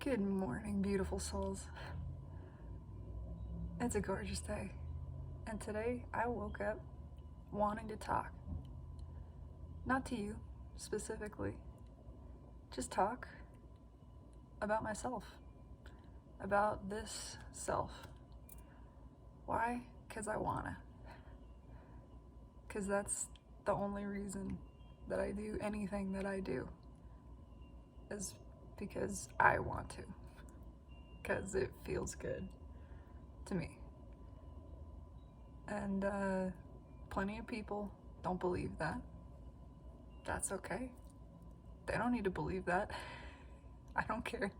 Good morning, beautiful souls. It's a gorgeous day, and today I woke up wanting to talk. Not to you, specifically. Just talk about myself. About this self. Why? Because I wanna. Because that's the only reason that I do anything that I do. Is because I want to. Because it feels good to me. And plenty of people don't believe that. That's okay. They don't need to believe that. I don't care.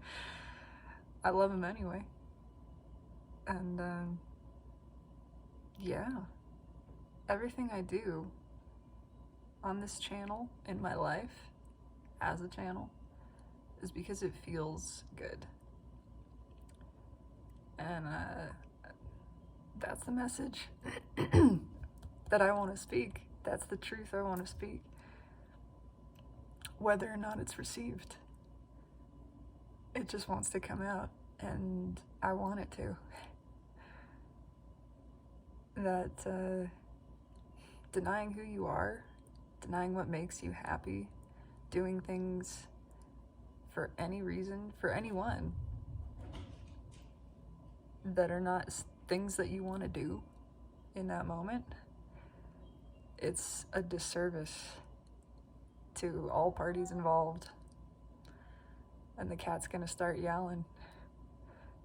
I love them anyway. And yeah, everything I do on this channel, in my life, as a channel, is because it feels good. And that's the message that I want to speak. That's the truth I want to speak. Whether or not it's received, it just wants to come out, and I want it to. That denying who you are, denying what makes you happy, doing things for any reason, for anyone, that are not things that you want to do in that moment, it's a disservice to all parties involved. And the cat's gonna start yowling,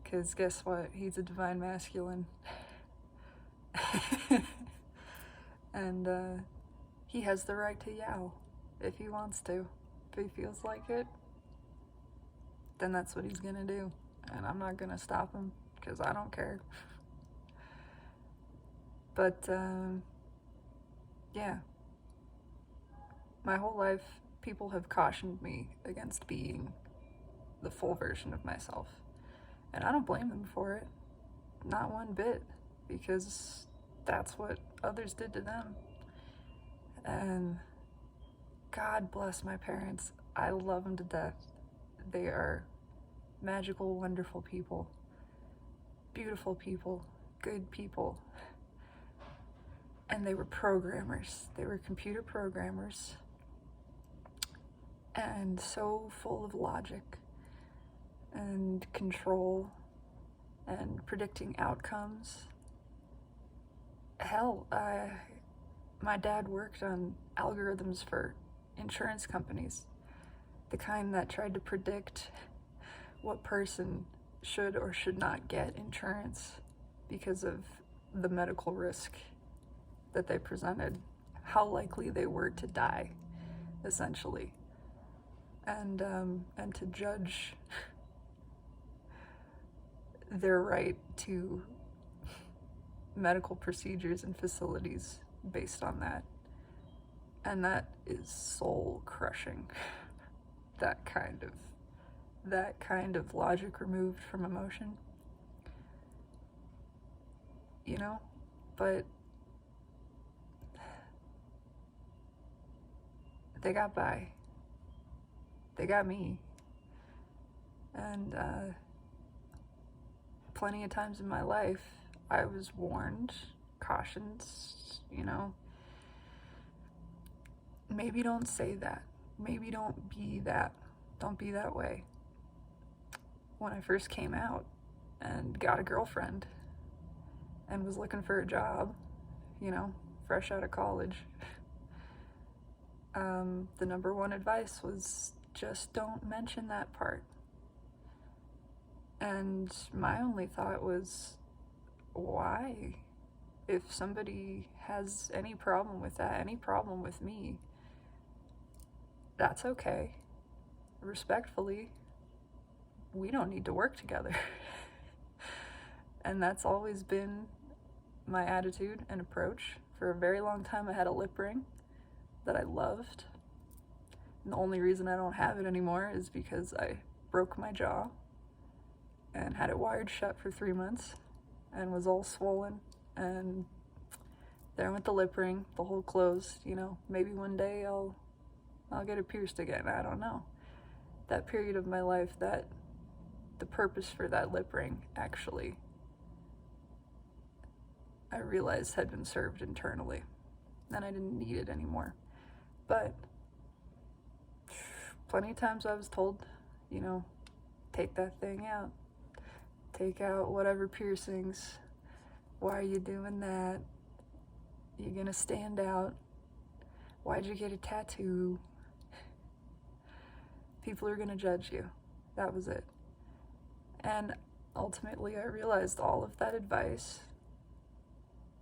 because guess what? He's a divine masculine. And he has the right to yowl if he wants to. If he feels like it, then that's what he's gonna do. And I'm not gonna stop him, because I don't care. But yeah, my whole life people have cautioned me against being the full version of myself, and I don't blame them for it, not one bit, because that's what others did to them. And God bless my parents. I love them to death. They are magical, wonderful people, beautiful people, good people. And they were programmers. They were computer programmers, and so full of logic and control and predicting outcomes. Hell, my dad worked on algorithms for insurance companies, the kind that tried to predict what person should or should not get insurance because of the medical risk that they presented, how likely they were to die, essentially, and to judge their right to medical procedures and facilities based on that. And that is soul crushing. that kind of logic removed from emotion, you know. But they got by. They got me. And plenty of times in my life, I was warned, cautioned, you know, maybe don't say that. Maybe don't be that. Don't be that way. When I first came out and got a girlfriend and was looking for a job, you know, fresh out of college, the number one advice was just don't mention that part. And my only thought was, why? If somebody has any problem with that, any problem with me, that's okay. Respectfully, we don't need to work together. And that's always been my attitude and approach. For a very long time, I had a lip ring that I loved. And the only reason I don't have it anymore is because I broke my jaw and had it wired shut for 3 months and was all swollen, and there went the lip ring, the hole closed. You know, maybe one day I'll get it pierced again, I don't know. That period of my life, that the purpose for that lip ring, actually, I realized had been served internally, and I didn't need it anymore. But plenty of times I was told, you know, take that thing out. Take out whatever piercings. Why are you doing that? You're gonna stand out. Why'd you get a tattoo? People are gonna judge you. That was it. And ultimately I realized all of that advice,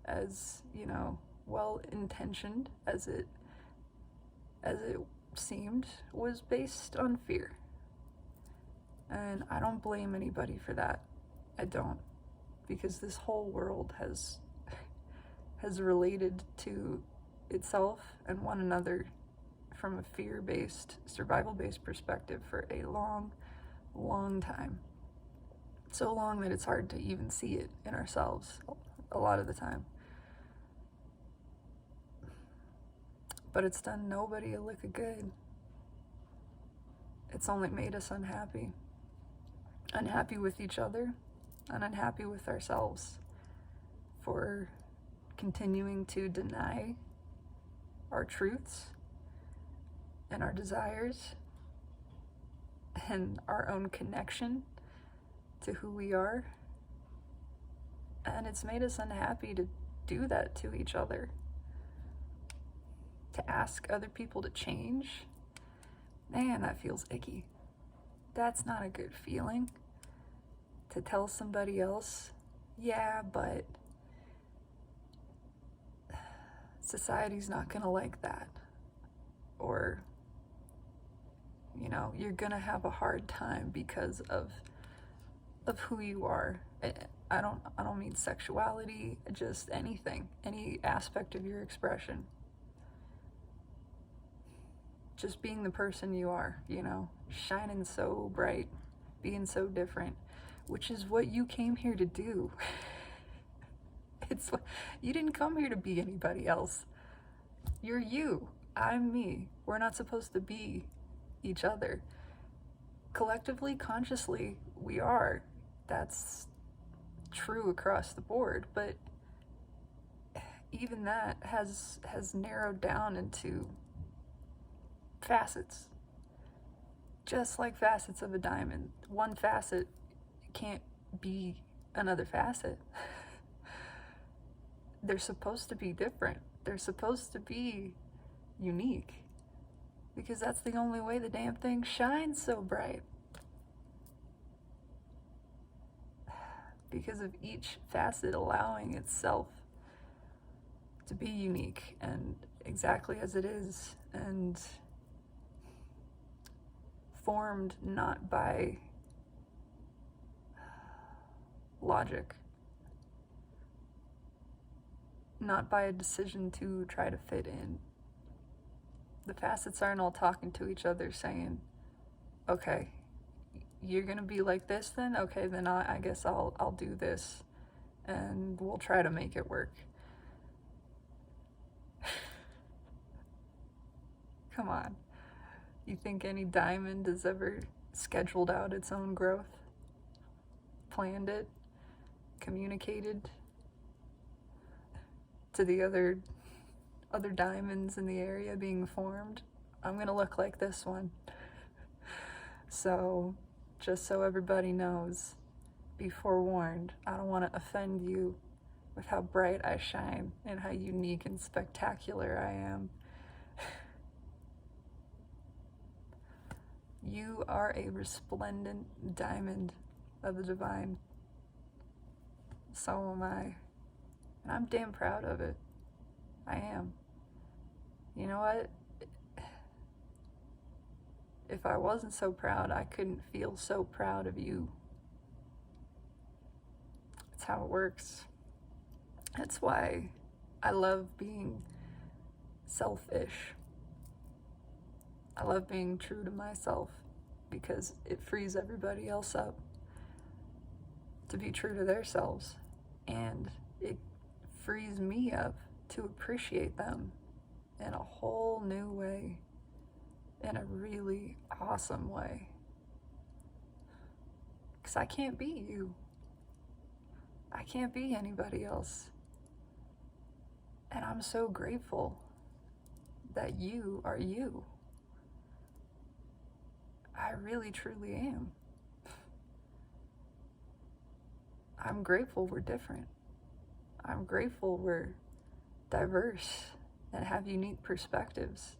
as, you know, well intentioned as it seemed, was based on fear. And I don't blame anybody for that. I don't. Because this whole world has related to itself and one another from a fear-based, survival-based perspective for a long, long time. So long that it's hard to even see it in ourselves a lot of the time. But it's done nobody a lick of good. It's only made us unhappy. Unhappy with each other and unhappy with ourselves for continuing to deny our truths and our desires and our own connection to who we are. And it's made us unhappy to do that to each other. To ask other people to change, man, that feels icky. That's not a good feeling. To tell somebody else, yeah, but society's not gonna like that. Or, you know, you're gonna have a hard time because of who you are. I don't mean sexuality, just anything, any aspect of your expression. Just being the person you are, you know, shining so bright, being so different, which is what you came here to do. You didn't come here to be anybody else. You're you. I'm me. We're not supposed to be each other. Collectively, consciously, we are. That's true across the board, but even that has narrowed down into facets. Just like facets of a diamond. One facet can't be another facet. They're supposed to be different. They're supposed to be unique. Because that's the only way the damn thing shines so bright. Because of each facet allowing itself to be unique and exactly as it is, and formed not by logic, not by a decision to try to fit in. The facets aren't all talking to each other saying, okay, you're gonna be like this then? Okay, then I guess I'll do this and we'll try to make it work. Come on. You think any diamond has ever scheduled out its own growth? Planned it? Communicated to the other diamonds in the area being formed? I'm gonna look like this one. So, just so everybody knows, be forewarned. I don't want to offend you with how bright I shine and how unique and spectacular I am. You are a resplendent diamond of the divine. So am I. And I'm damn proud of it. I am. You know what? If I wasn't so proud, I couldn't feel so proud of you. That's how it works. That's why I love being selfish. I love being true to myself because it frees everybody else up to be true to their selves. And it frees me up to appreciate them in a whole new way, in a really awesome way. because I can't be you. I can't be anybody else. And I'm so grateful that you are you. I really, truly am. I'm grateful we're different. I'm grateful we're diverse and have unique perspectives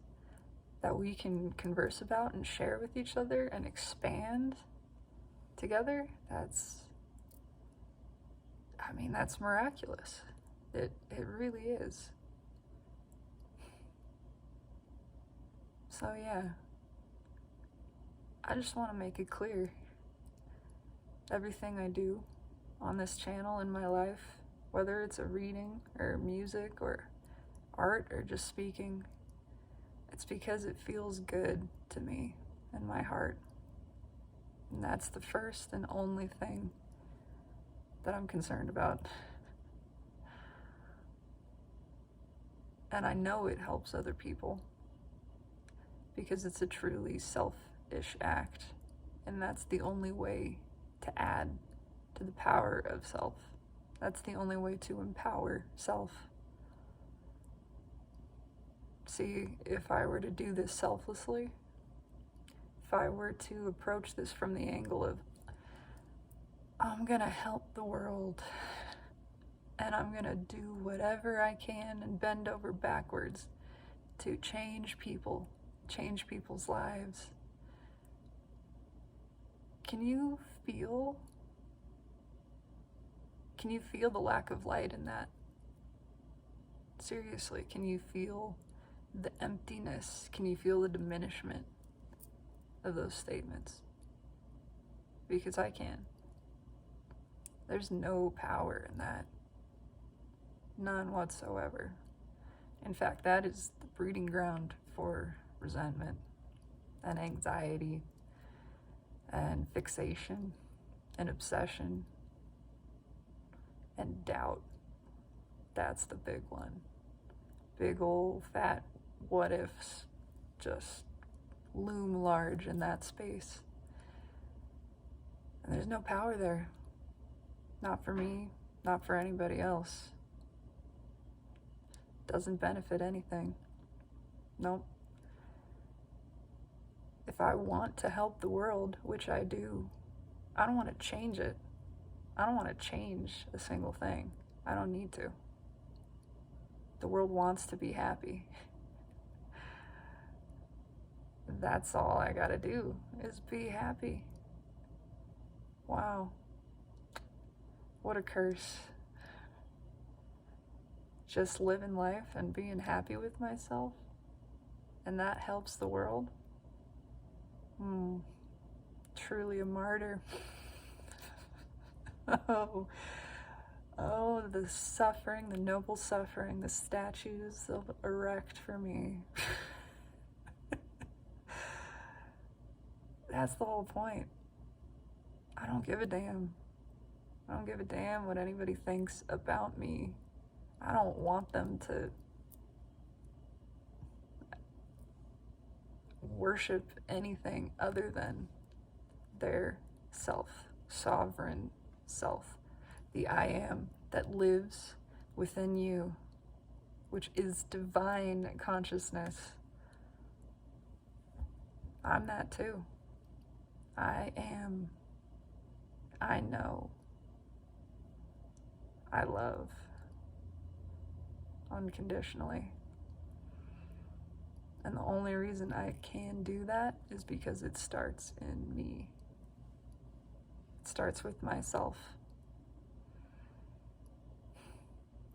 that we can converse about and share with each other and expand together. That's miraculous. It really is. So yeah, I just want to make it clear. Everything I do on this channel in my life, whether it's a reading or music or art or just speaking, it's because it feels good to me in my heart. And that's the first and only thing that I'm concerned about. And I know it helps other people because it's a truly selfish act. And that's the only way to add to the power of self. That's the only way to empower self. See, if I were to do this selflessly, if I were to approach this from the angle of, I'm gonna help the world, and I'm gonna do whatever I can and bend over backwards to change people, change people's lives. Can you feel the lack of light in that? Seriously, can you feel the emptiness? Can you feel the diminishment of those statements? Because I can. There's no power in that. None whatsoever. In fact, that is the breeding ground for resentment and anxiety and fixation and obsession and doubt. That's the big one. Big old fat what ifs just loom large in that space. And there's no power there. Not for me, not for anybody else. Doesn't benefit anything. Nope. If I want to help the world, which I do, I don't want to change it. I don't want to change a single thing. I don't need to. The world wants to be happy. That's all I gotta do is be happy. Wow. What a curse. Just living life and being happy with myself, and that helps the world. Truly a martyr. Oh, the suffering, the noble suffering, the statues they'll erect for me. That's the whole point. I don't give a damn. I don't give a damn what anybody thinks about me. I don't want them to worship anything other than their self, sovereign self, the I am that lives within you, which is divine consciousness. I'm that too. I am. I know. I love unconditionally. And the only reason I can do that is because it starts in me. It starts with myself.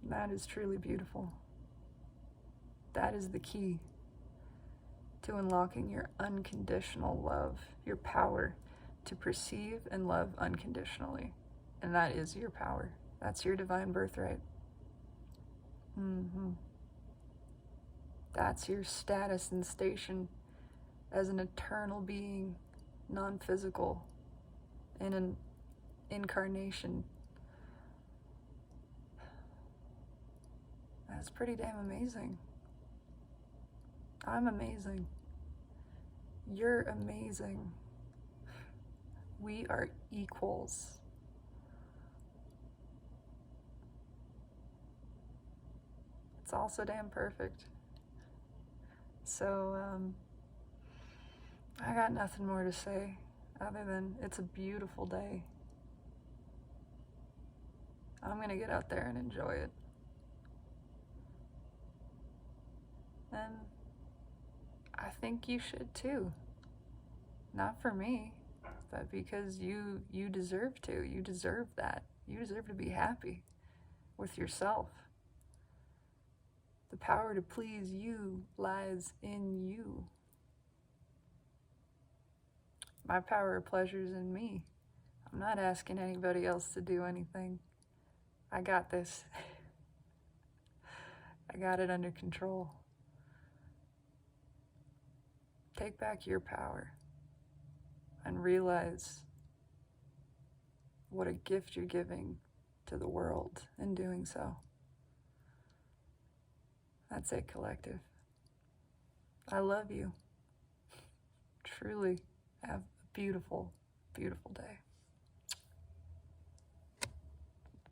And that is truly beautiful. That is the key to unlocking your unconditional love, your power to perceive and love unconditionally. And that is your power. That's your divine birthright. That's your status and station as an eternal being, non-physical, in an incarnation. That's pretty damn amazing. I'm amazing. You're amazing. We are equals. It's all so damn perfect. So, I got nothing more to say other than it's a beautiful day. I'm gonna get out there and enjoy it. And I think you should too. Not for me, but because you deserve to. You deserve that. You deserve to be happy with yourself. The power to please you lies in you. My power of pleasure is in me. I'm not asking anybody else to do anything. I got this. I got it under control. Take back your power and realize what a gift you're giving to the world in doing so. That's it, collective. I love you. Truly have a beautiful, beautiful day.